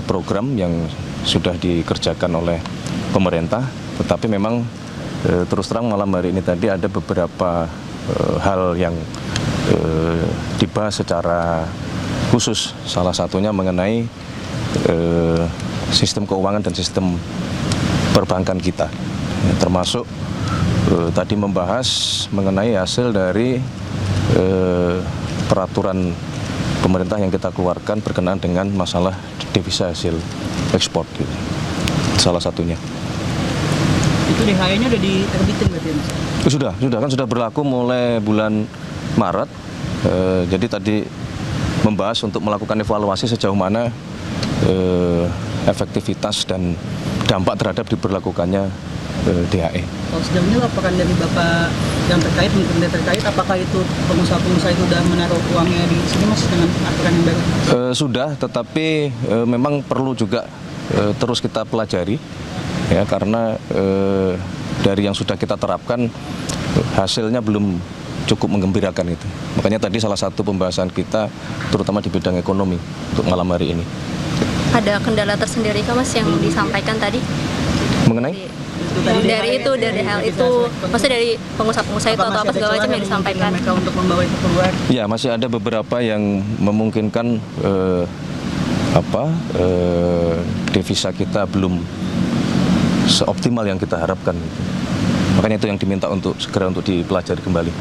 program yang sudah dikerjakan oleh pemerintah, tetapi memang terus terang malam hari ini tadi ada beberapa hal yang dibahas secara khusus, salah satunya mengenai sistem keuangan dan sistem perbankan kita, termasuk tadi membahas mengenai hasil dari peraturan pemerintah yang kita keluarkan berkenaan dengan masalah devisa hasil ekspor, gitu. Salah satunya. Itu DHE-nya udah diterbitin berarti, Mas? Sudah berlaku mulai bulan Maret. Jadi tadi membahas untuk melakukan evaluasi sejauh mana efektivitas dan dampak terhadap diberlakukannya DHE. Kalau sejauh ini laporan dari Bapak yang terkait, menteri terkait, apakah itu pengusaha-pengusaha itu sudah menaruh uangnya di sini, Mas, dengan aturan yang baru? Sudah, tetapi memang perlu juga terus kita pelajari, ya, karena dari yang sudah kita terapkan hasilnya belum cukup menggembirakan itu. Makanya tadi salah satu pembahasan kita terutama di bidang ekonomi untuk malam hari ini. Ada kendala tersendiri kah, Mas, yang disampaikan tadi? Mengenai? Dari hal itu, maksudnya dari pengusaha-pengusaha itu atau apa segala macam yang disampaikan? Mereka untuk membawa itu keluar? Ya, masih ada beberapa yang memungkinkan devisa kita belum seoptimal yang kita harapkan. Makanya itu yang diminta untuk segera untuk dipelajari kembali.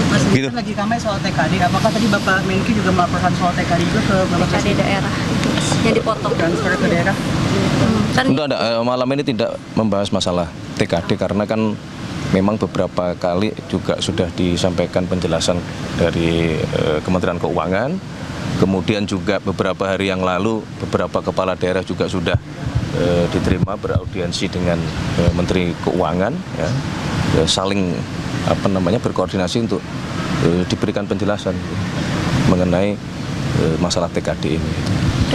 Mas, ini Gitu. kan lagi ramai soal TKD. Apakah tadi Bapak Menkyu juga melaporkan soal TKD juga ke Bapak TKD daerah itu, Mas, yang dipotong. transfer ke daerah? Kan Enggak, malam ini tidak membahas masalah TKD karena kan memang beberapa kali juga sudah disampaikan penjelasan dari Kementerian Keuangan. Kemudian juga beberapa hari yang lalu beberapa kepala daerah juga sudah diterima beraudiensi dengan Menteri Keuangan, ya, saling berkoordinasi untuk diberikan penjelasan mengenai masalah TKD ini.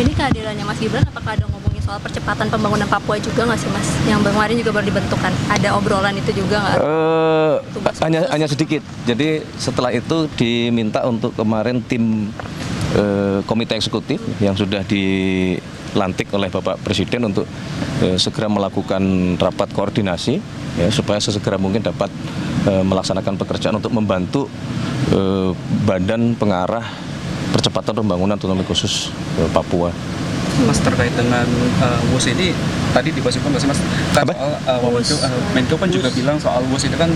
ini kehadirannya Mas Gibran, apakah ada ngomongin soal percepatan pembangunan Papua juga nggak sih, Mas? Yang kemarin juga baru dibentukkan, ada obrolan itu juga nggak? Hanya sedikit. Jadi setelah itu diminta untuk kemarin tim komite eksekutif yang sudah dilantik oleh Bapak Presiden untuk segera melakukan rapat koordinasi, ya, supaya sesegera mungkin dapat melaksanakan pekerjaan untuk membantu badan pengarah percepatan pembangunan otonomi khusus Papua. Mas, terkait dengan WUS ini tadi dibahaskan Mas, kan soal Menko kan juga bilang soal WUS itu kan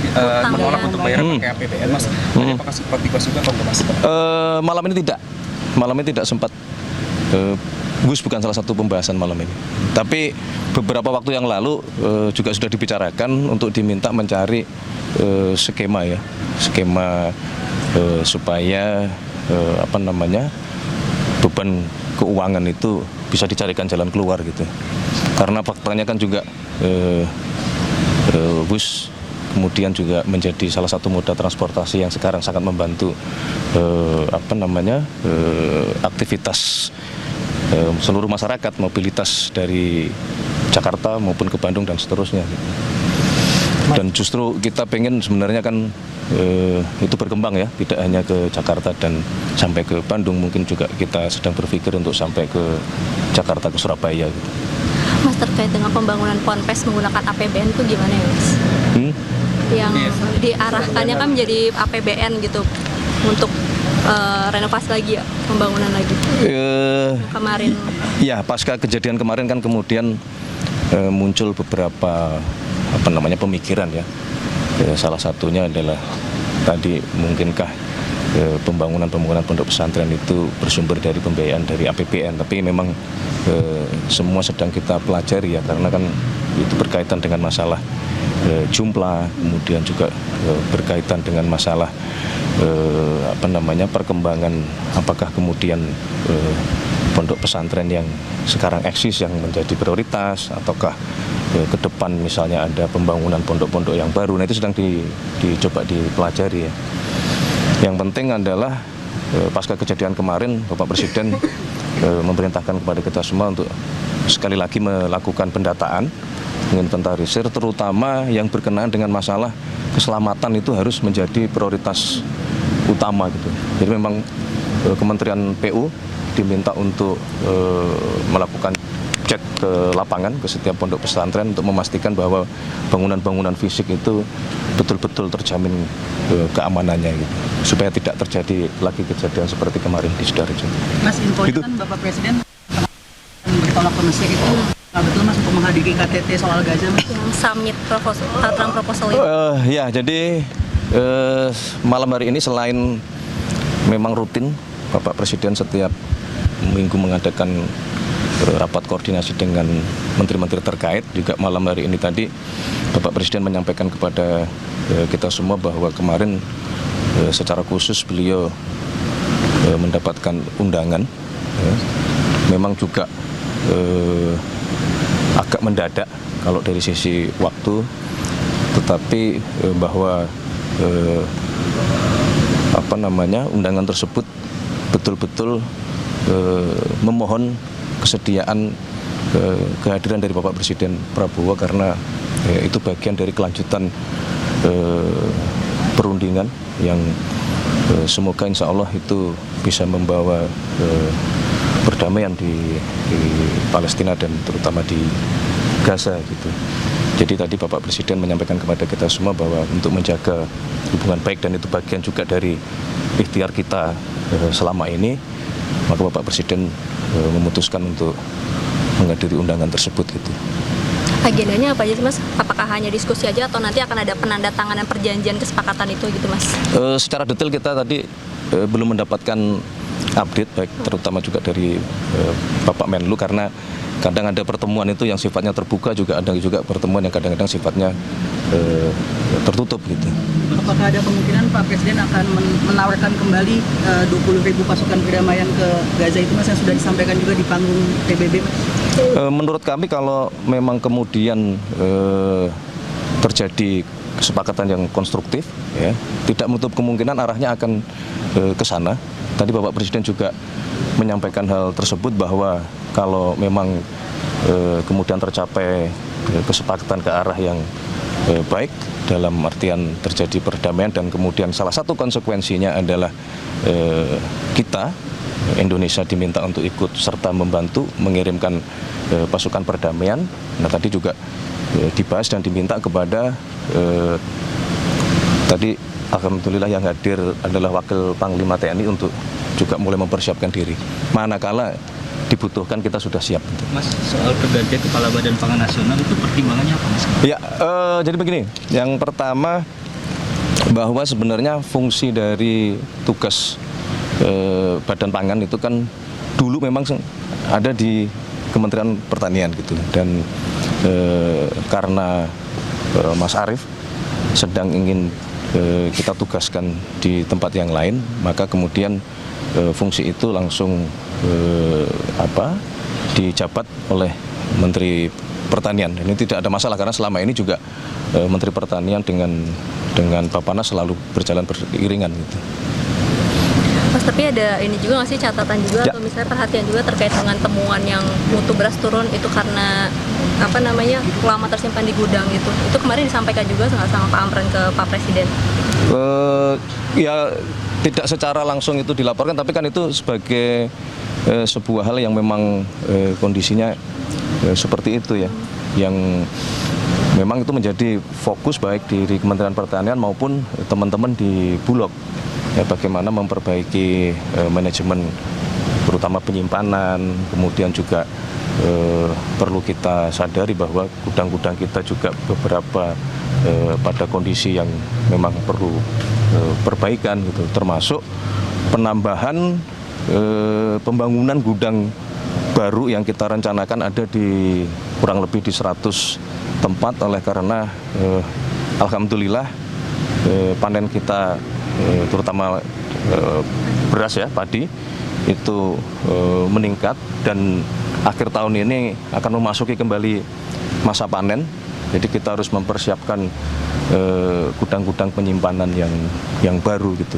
menolak untuk bayar pakai APBN, Mas. Apakah sempat dibahas juga kalau Mas? Malam ini tidak sempat. WUS bukan salah satu pembahasan malam ini. Tapi beberapa waktu yang lalu juga sudah dibicarakan untuk diminta mencari skema supaya beban keuangan itu bisa dicarikan jalan keluar, gitu. Karena faktanya kan juga bus kemudian juga menjadi salah satu moda transportasi yang sekarang sangat membantu aktivitas seluruh masyarakat, mobilitas dari Jakarta maupun ke Bandung dan seterusnya. Dan justru kita pengen sebenarnya kan itu berkembang, ya, tidak hanya ke Jakarta dan sampai ke Bandung, mungkin juga kita sedang berpikir untuk sampai ke Jakarta, ke Surabaya, gitu. Mas, terkait dengan pembangunan Ponpes menggunakan APBN itu gimana ya, Mas? Yang diarahkannya kan menjadi APBN gitu untuk renovasi lagi, ya, pembangunan lagi. Kemarin. Ya, pasca kejadian kemarin kan kemudian muncul beberapa pemikiran, ya. Salah satunya adalah tadi mungkinkah pembangunan pondok pesantren itu bersumber dari pembiayaan dari APBN, tapi memang semua sedang kita pelajari, ya, karena kan itu berkaitan dengan masalah jumlah, kemudian juga berkaitan dengan masalah perkembangan, apakah kemudian pondok pesantren yang sekarang eksis yang menjadi prioritas, ataukah ke depan misalnya ada pembangunan pondok-pondok yang baru. Nah, itu sedang dicoba dipelajari, ya. Yang penting adalah pasca kejadian kemarin Bapak Presiden memerintahkan kepada kita semua untuk sekali lagi melakukan pendataan, menginventarisir, terutama yang berkenaan dengan masalah keselamatan itu harus menjadi prioritas utama, gitu. Jadi memang Kementerian PU diminta untuk melakukan cek ke lapangan ke setiap pondok pesantren untuk memastikan bahwa bangunan-bangunan fisik itu betul-betul terjamin keamanannya gitu, supaya tidak terjadi lagi kejadian seperti kemarin di Sidoarjo. Mas, infonya Gitu. kan Bapak Presiden bertolak ke Mesir itu betul Mas untuk menghadiri KTT soal Gaza Mas? Yang summit Trump proposal itu. Ya, jadi malam hari ini selain memang rutin Bapak Presiden setiap minggu mengadakan rapat koordinasi dengan menteri-menteri terkait, juga malam hari ini tadi Bapak Presiden menyampaikan kepada kita semua bahwa kemarin secara khusus beliau mendapatkan undangan, memang juga agak mendadak kalau dari sisi waktu, tetapi bahwa undangan tersebut betul-betul memohon kesediaan kehadiran dari Bapak Presiden Prabowo, karena itu bagian dari kelanjutan perundingan yang semoga insya Allah itu bisa membawa perdamaian di Palestina dan terutama di Gaza gitu. Jadi tadi Bapak Presiden menyampaikan kepada kita semua bahwa untuk menjaga hubungan baik, dan itu bagian juga dari ikhtiar kita selama ini, maka Bapak Presiden memutuskan untuk menghadiri undangan tersebut gitu. Agendanya apa aja sih Mas? Apakah hanya diskusi aja atau nanti akan ada penandatanganan perjanjian kesepakatan itu gitu Mas? Secara detail kita tadi belum mendapatkan update, baik terutama juga dari Bapak Menlu, karena kadang ada pertemuan itu yang sifatnya terbuka, juga ada juga pertemuan yang kadang-kadang sifatnya tertutup gitu. Apakah ada kemungkinan Pak Presiden akan menawarkan kembali 20.000 pasukan perdamaian ke Gaza itu Mas, yang sudah disampaikan juga di panggung PBB Mas? Menurut kami kalau memang kemudian terjadi kesepakatan yang konstruktif, ya, tidak menutup kemungkinan arahnya akan ke sana. Tadi Bapak Presiden juga menyampaikan hal tersebut, bahwa kalau memang kemudian tercapai kesepakatan ke arah yang baik, dalam artian terjadi perdamaian, dan kemudian salah satu konsekuensinya adalah kita Indonesia diminta untuk ikut serta membantu mengirimkan pasukan perdamaian. Nah, tadi juga dibahas dan diminta kepada tadi alhamdulillah yang hadir adalah Wakil Panglima TNI untuk juga mulai mempersiapkan diri. Manakala dibutuhkan kita sudah siap. Mas, soal pergantian Kepala Badan Pangan Nasional itu pertimbangannya apa Mas? Ya, jadi begini, yang pertama bahwa sebenarnya fungsi dari tugas Badan Pangan itu kan dulu memang ada di Kementerian Pertanian gitu, dan karena Mas Arief sedang ingin kita tugaskan di tempat yang lain, maka kemudian fungsi itu langsung dijabat oleh Menteri Pertanian. Ini tidak ada masalah, karena selama ini juga Menteri Pertanian dengan Bappenas selalu berjalan beriringan gitu. Mas, tapi ada ini juga nggak sih catatan juga Ya. atau misalnya perhatian juga terkait dengan temuan yang mutu beras turun itu karena lama tersimpan di gudang gitu. Itu kemarin disampaikan juga sama Pak Amran ke Pak Presiden. Ya, tidak secara langsung itu dilaporkan, tapi kan itu sebagai sebuah hal yang memang kondisinya seperti itu ya, yang memang itu menjadi fokus baik di Kementerian Pertanian maupun teman-teman di Bulog, ya, bagaimana memperbaiki manajemen terutama penyimpanan. Kemudian juga perlu kita sadari bahwa gudang-gudang kita juga beberapa pada kondisi yang memang perlu perbaikan gitu, termasuk penambahan pembangunan gudang baru yang kita rencanakan ada di kurang lebih di 100 tempat, oleh karena alhamdulillah panen kita terutama beras ya, padi itu meningkat, dan akhir tahun ini akan memasuki kembali masa panen. Jadi kita harus mempersiapkan gudang-gudang penyimpanan yang baru gitu.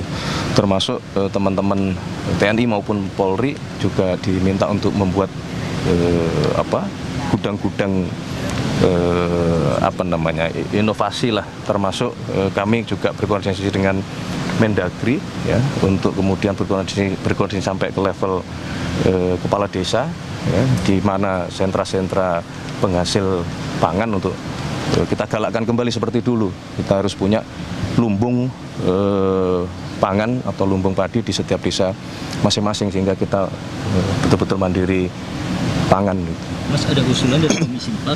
Termasuk teman-teman TNI maupun Polri juga diminta untuk membuat gudang-gudang inovasi lah. Termasuk kami juga berkoordinasi dengan Mendagri ya untuk kemudian berkoordinasi sampai ke level kepala desa ya, di mana sentra-sentra penghasil pangan untuk kita galakkan kembali seperti dulu. Kita harus punya lumbung pangan atau lumbung padi di setiap desa masing-masing sehingga kita betul-betul mandiri pangan. Mas, ada usulan dari Komisi 4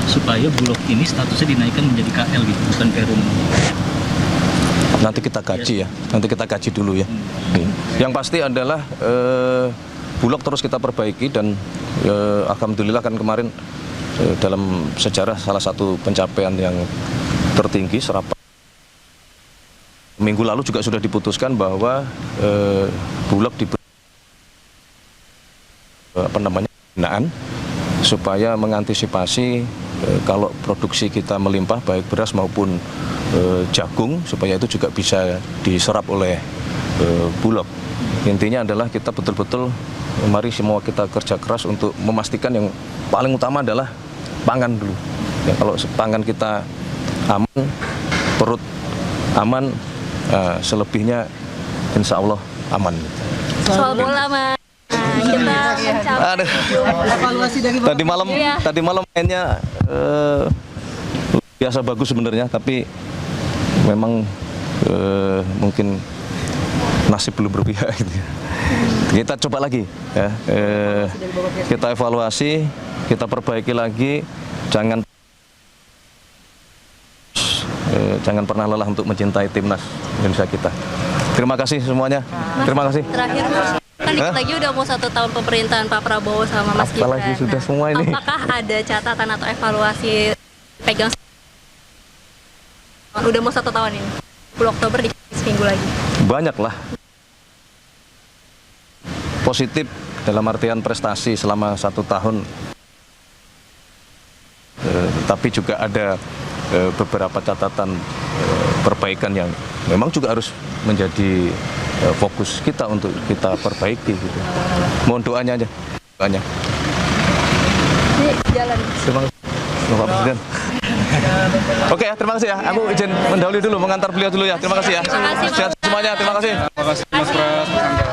supaya Bulog ini statusnya dinaikkan menjadi KL gitu, bukan Perum. Nanti kita kaji ya, nanti kita kaji dulu ya. Yang pasti adalah Bulog terus kita perbaiki dan alhamdulillah kan kemarin dalam sejarah salah satu pencapaian yang tertinggi serapan. Minggu lalu juga sudah diputuskan bahwa Bulog diberi binaan supaya mengantisipasi kalau produksi kita melimpah baik beras maupun jagung supaya itu juga bisa diserap oleh Bulog. Intinya adalah kita betul-betul mari semua kita kerja keras untuk memastikan yang paling utama adalah pangan dulu. Ya, kalau pangan kita aman, perut aman, selebihnya insya Allah aman. Soal bola Mas, kita mencapai Evaluasi dari Tadi malam mainnya biasa bagus sebenarnya, tapi memang mungkin nasib belum berpihak gitu ya. Kita coba lagi ya, kita evaluasi, kita perbaiki lagi, jangan pernah lelah untuk mencintai timnas Indonesia kita. Terima kasih semuanya. Terima kasih. terakhir kan dikit lagi udah mau 1 tahun pemerintahan Pak Prabowo sama Mas Gibran. Apalagi sudah semua ini. Apakah ada catatan atau evaluasi pegang udah mau 1 tahun ini? 10 Oktober di seminggu lagi. Banyak lah positif dalam artian prestasi selama 1 tahun, tapi juga ada beberapa catatan perbaikan yang memang juga harus menjadi fokus kita untuk kita perbaiki gitu. Mohon doanya aja, doanya. Ini jalan. Terima kasih Bapak Presiden. Oke ya, terima kasih ya. Aku izin mendahului dulu, mengantar beliau dulu ya. Terima kasih ya. Terima kasih, Mas. Sehat semuanya, terima kasih. Terima kasih Mas Pras, Mas Angga.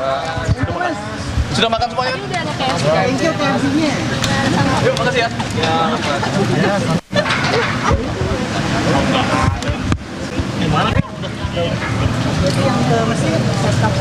Sudah makan semuanya? Udah ada kayak Thank you KFC-nya. Yuk, makasih ya. Yang ke Mesir, saya stop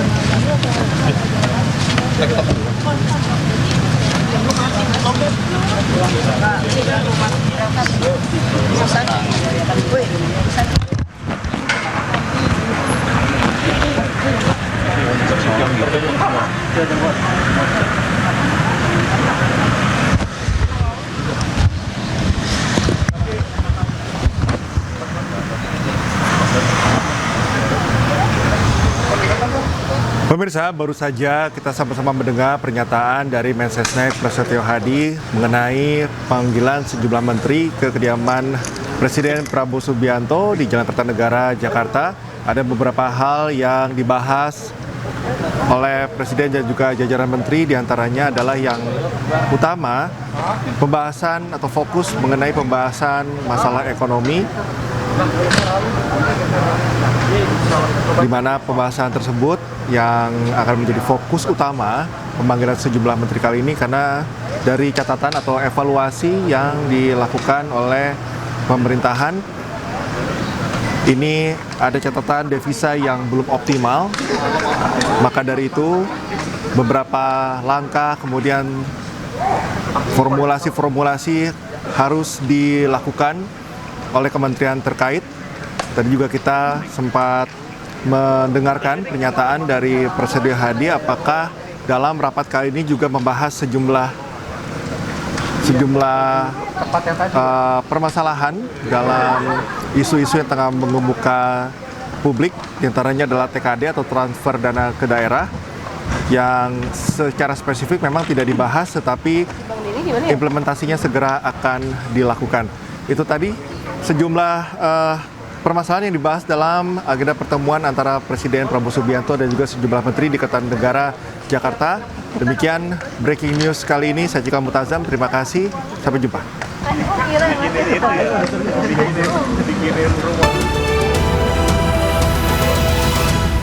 Pemirsa, baru saja kita sama-sama mendengar pernyataan dari Mensesnek Prasetyo Hadi mengenai panggilan sejumlah menteri ke kediaman Presiden Prabowo Subianto di Jalan Kertanegara, Jakarta. Ada beberapa hal yang dibahas oleh Presiden dan juga jajaran menteri, diantaranya adalah yang utama pembahasan atau fokus mengenai pembahasan masalah ekonomi, di mana pembahasan tersebut yang akan menjadi fokus utama pemanggilan sejumlah menteri kali ini, karena dari catatan atau evaluasi yang dilakukan oleh pemerintahan ini ada catatan devisa yang belum optimal. Maka dari itu beberapa langkah kemudian formulasi-formulasi harus dilakukan oleh kementerian terkait. Tadi juga kita sempat mendengarkan pernyataan dari Prasetyo Hadi apakah dalam rapat kali ini juga membahas sejumlah permasalahan dalam isu-isu yang tengah mengemuka publik, diantaranya adalah TKD atau transfer dana ke daerah yang secara spesifik memang tidak dibahas, tetapi implementasinya segera akan dilakukan. Itu tadi sejumlah permasalahan yang dibahas dalam agenda pertemuan antara Presiden Prabowo Subianto dan juga sejumlah menteri di Kertanegara, Jakarta. Demikian breaking news kali ini. Saya Cika Mutazam, terima kasih. Sampai jumpa.